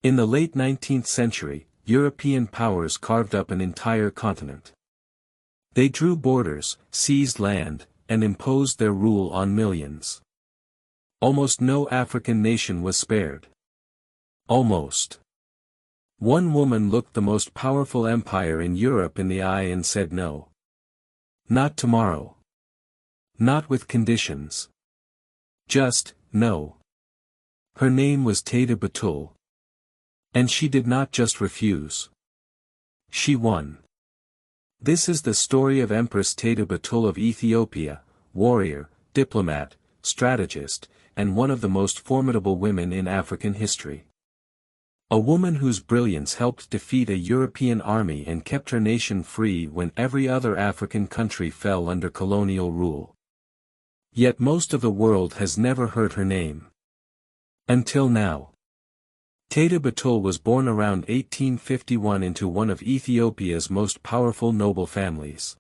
In the late 19th century, European powers carved up an entire continent. They drew borders, seized land, and imposed their rule on millions. Almost no African nation was spared. Almost. One woman looked the most powerful empire in Europe in the eye and said no. Not tomorrow. Not with conditions. Just, no. Her name was Taytu Betul. And she did not just refuse. She won. This is the story of Empress Taytu Betul of Ethiopia, warrior, diplomat, strategist, and one of the most formidable women in African history. A woman whose brilliance helped defeat a European army and kept her nation free when every other African country fell under colonial rule. Yet most of the world has never heard her name. Until now. Taytu Betul was born around 1851 into one of Ethiopia's most powerful noble families.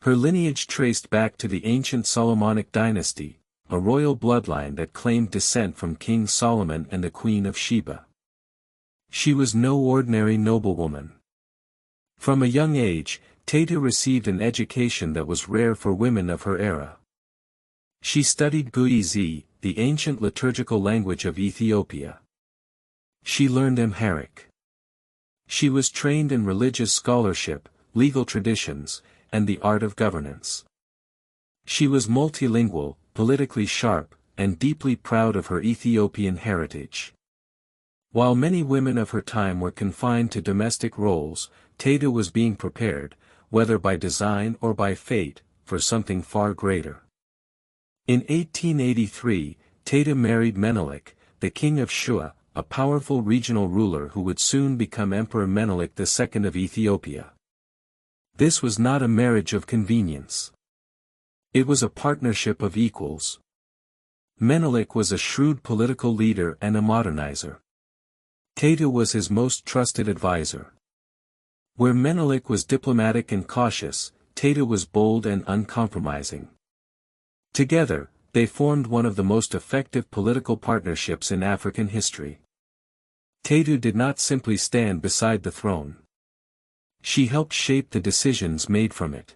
Her lineage traced back to the ancient Solomonic dynasty, a royal bloodline that claimed descent from King Solomon and the Queen of Sheba. She was no ordinary noblewoman. From a young age, Taytu received an education that was rare for women of her era. She studied Guizi, the ancient liturgical language of Ethiopia. She learned Amharic. She was trained in religious scholarship, legal traditions, and the art of governance. She was multilingual, politically sharp, and deeply proud of her Ethiopian heritage. While many women of her time were confined to domestic roles, Taytu was being prepared, whether by design or by fate, for something far greater. In 1883, Taytu married Menelik, the king of Shua, a powerful regional ruler who would soon become Emperor Menelik II of Ethiopia. This was not a marriage of convenience. It was a partnership of equals. Menelik was a shrewd political leader and a modernizer. Taytu was his most trusted advisor. Where Menelik was diplomatic and cautious, Taytu was bold and uncompromising. Together, they formed one of the most effective political partnerships in African history. Taytu did not simply stand beside the throne. She helped shape the decisions made from it.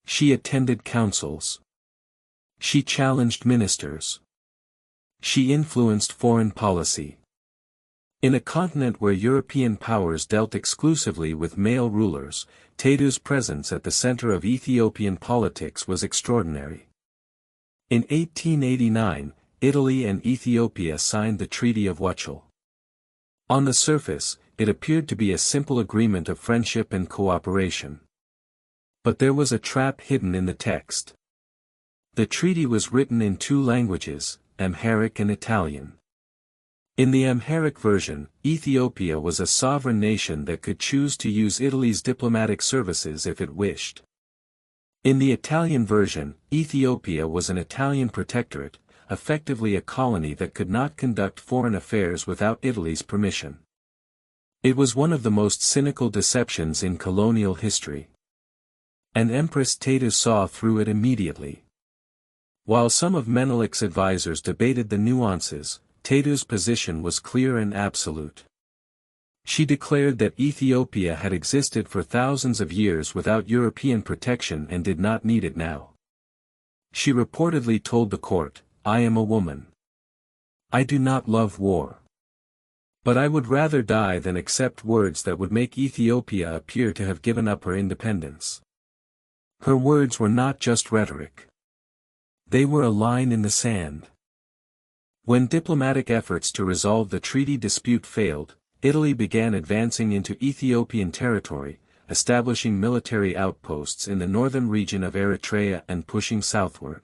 She attended councils. She challenged ministers. She influenced foreign policy. In a continent where European powers dealt exclusively with male rulers, Taytu's presence at the center of Ethiopian politics was extraordinary. In 1889, Italy and Ethiopia signed the Treaty of Wuchale. On the surface, it appeared to be a simple agreement of friendship and cooperation. But there was a trap hidden in the text. The treaty was written in two languages, Amharic and Italian. In the Amharic version, Ethiopia was a sovereign nation that could choose to use Italy's diplomatic services if it wished. In the Italian version, Ethiopia was an Italian protectorate, effectively a colony that could not conduct foreign affairs without Italy's permission. It was one of the most cynical deceptions in colonial history. And Empress Taytu saw through it immediately. While some of Menelik's advisors debated the nuances, Taytu's position was clear and absolute. She declared that Ethiopia had existed for thousands of years without European protection and did not need it now. She reportedly told the court, "I am a woman. I do not love war. But I would rather die than accept words that would make Ethiopia appear to have given up her independence." Her words were not just rhetoric. They were a line in the sand. When diplomatic efforts to resolve the treaty dispute failed, Italy began advancing into Ethiopian territory, establishing military outposts in the northern region of Eritrea and pushing southward.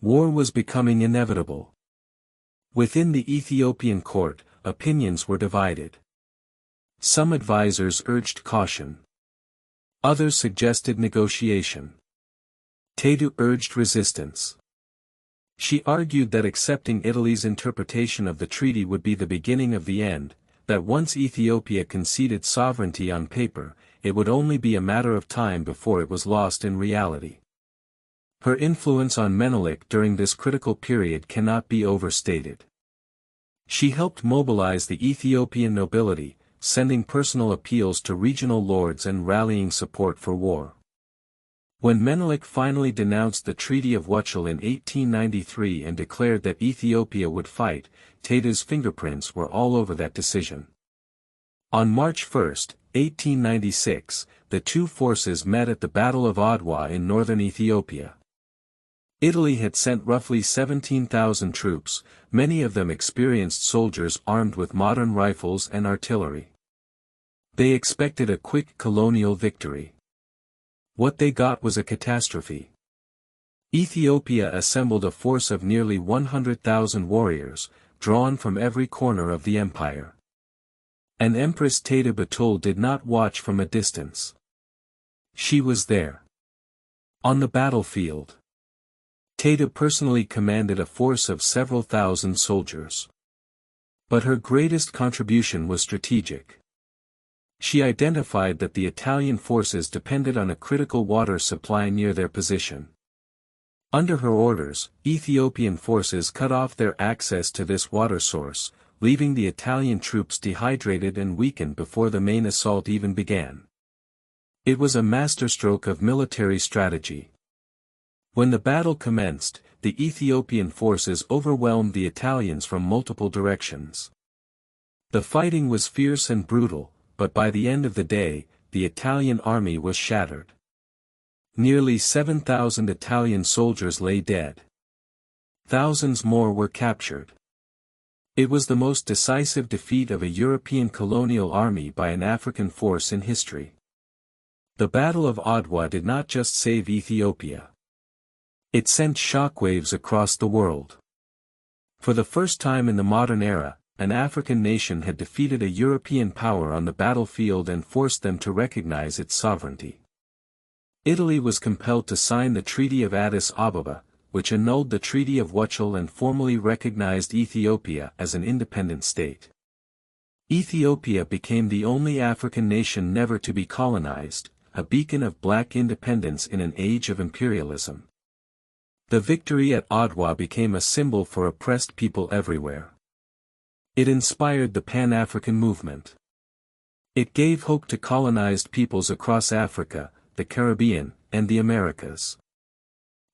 War was becoming inevitable. Within the Ethiopian court, opinions were divided. Some advisors urged caution. Others suggested negotiation. Taytu urged resistance. She argued that accepting Italy's interpretation of the treaty would be the beginning of the end, that once Ethiopia conceded sovereignty on paper, it would only be a matter of time before it was lost in reality. Her influence on Menelik during this critical period cannot be overstated. She helped mobilize the Ethiopian nobility, sending personal appeals to regional lords and rallying support for war. When Menelik finally denounced the Treaty of Wuchale in 1893 and declared that Ethiopia would fight, Taytu's fingerprints were all over that decision. On March 1, 1896, the two forces met at the Battle of Adwa in northern Ethiopia. Italy had sent roughly 17,000 troops, many of them experienced soldiers armed with modern rifles and artillery. They expected a quick colonial victory. What they got was a catastrophe. Ethiopia assembled a force of nearly 100,000 warriors, drawn from every corner of the empire. And Empress Taytu Betul did not watch from a distance. She was there. On the battlefield. Taytu personally commanded a force of several thousand soldiers. But her greatest contribution was strategic. She identified that the Italian forces depended on a critical water supply near their position. Under her orders, Ethiopian forces cut off their access to this water source, leaving the Italian troops dehydrated and weakened before the main assault even began. It was a masterstroke of military strategy. When the battle commenced, the Ethiopian forces overwhelmed the Italians from multiple directions. The fighting was fierce and brutal, but by the end of the day, the Italian army was shattered. Nearly 7,000 Italian soldiers lay dead. Thousands more were captured. It was the most decisive defeat of a European colonial army by an African force in history. The Battle of Adwa did not just save Ethiopia. It sent shockwaves across the world. For the first time in the modern era, an African nation had defeated a European power on the battlefield and forced them to recognize its sovereignty. Italy was compelled to sign the Treaty of Addis Ababa, which annulled the Treaty of Wuchale and formally recognized Ethiopia as an independent state. Ethiopia became the only African nation never to be colonized, a beacon of black independence in an age of imperialism. The victory at Adwa became a symbol for oppressed people everywhere. It inspired the Pan-African movement. It gave hope to colonized peoples across Africa, the Caribbean, and the Americas.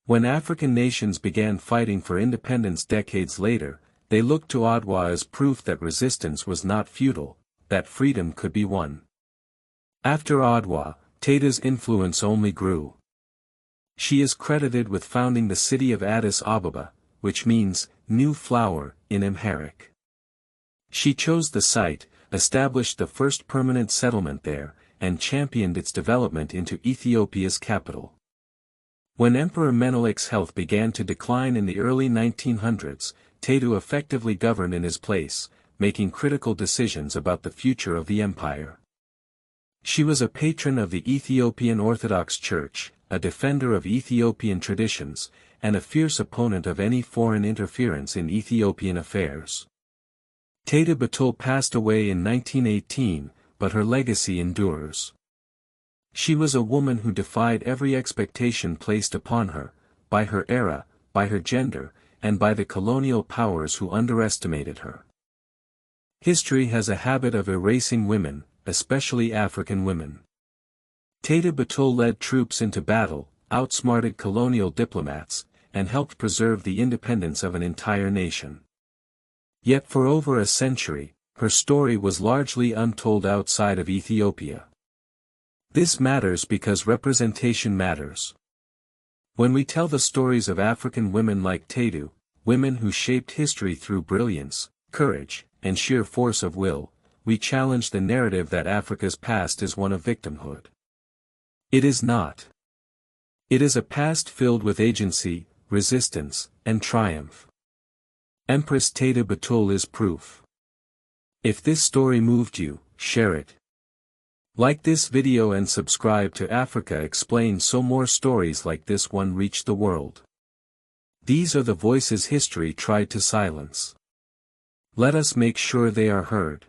When African nations began fighting for independence decades later, they looked to Adwa as proof that resistance was not futile, that freedom could be won. After Adwa, Taytu's influence only grew. She is credited with founding the city of Addis Ababa, which means, new flower, in Amharic. She chose the site, established the first permanent settlement there, and championed its development into Ethiopia's capital. When Emperor Menelik's health began to decline in the early 1900s, Taytu effectively governed in his place, making critical decisions about the future of the empire. She was a patron of the Ethiopian Orthodox Church, a defender of Ethiopian traditions, and a fierce opponent of any foreign interference in Ethiopian affairs. Taytu Betul passed away in 1918, but her legacy endures. She was a woman who defied every expectation placed upon her, by her era, by her gender, and by the colonial powers who underestimated her. History has a habit of erasing women, especially African women. Taytu Betul led troops into battle, outsmarted colonial diplomats, and helped preserve the independence of an entire nation. Yet for over a century, her story was largely untold outside of Ethiopia. This matters because representation matters. When we tell the stories of African women like Taytu, women who shaped history through brilliance, courage, and sheer force of will, we challenge the narrative that Africa's past is one of victimhood. It is not. It is a past filled with agency, resistance, and triumph. Empress Taytu Betul is proof. If this story moved you, share it. Like this video and subscribe to Africa Explained so more stories like this one reach the world. These are the voices history tried to silence. Let us make sure they are heard.